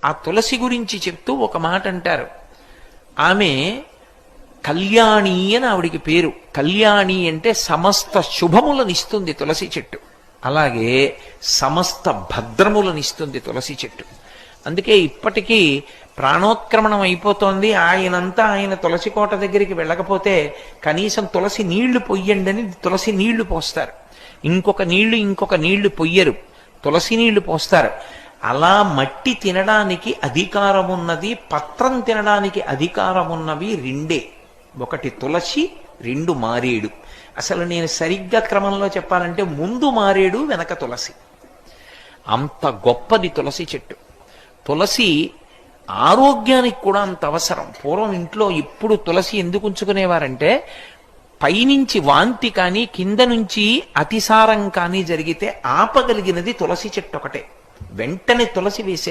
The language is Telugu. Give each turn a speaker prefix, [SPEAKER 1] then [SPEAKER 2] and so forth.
[SPEAKER 1] ఆ తులసి గురించి చెప్తూ ఒక మాట అంటారు. ఆమె కళ్యాణి అని ఆవిడికి పేరు. కళ్యాణి అంటే సమస్త శుభములనిస్తుంది తులసి చెట్టు. అలాగే సమస్త భద్రములనిస్తుంది తులసి చెట్టు. అందుకే ఇప్పటికీ ప్రాణోత్క్రమణం అయిపోతోంది, ఆయనంతా ఆయన తులసి కోట దగ్గరికి వెళ్ళకపోతే కనీసం తులసి నీళ్లు పొయ్యండి అని తులసి నీళ్లు పోస్తారు. ఇంకొక నీళ్లు పొయ్యరు, తులసి నీళ్లు పోస్తారు. అలా మట్టి తినడానికి అధికారం ఉన్నది, పత్రం తినడానికి అధికారం ఉన్నవి రెండే. ఒకటి తులసి, రెండు మారేడు. అసలు నేను సరిగ్గా క్రమంలో చెప్పాలంటే ముందు మారేడు, వెనక తులసి. అంత గొప్పది తులసి చెట్టు. తులసి ఆరోగ్యానికి కూడా అంత అవసరం. పూర్వం ఇంట్లో ఇప్పుడు తులసి ఎందుకు ఉంచుకునేవారంటే, పైనుంచి వాంతి కానీ కింద నుంచి అతిసారం కానీ జరిగితే ఆపగలిగినది తులసి చెట్టు ఒకటే. వెంటనే తులసి వేసే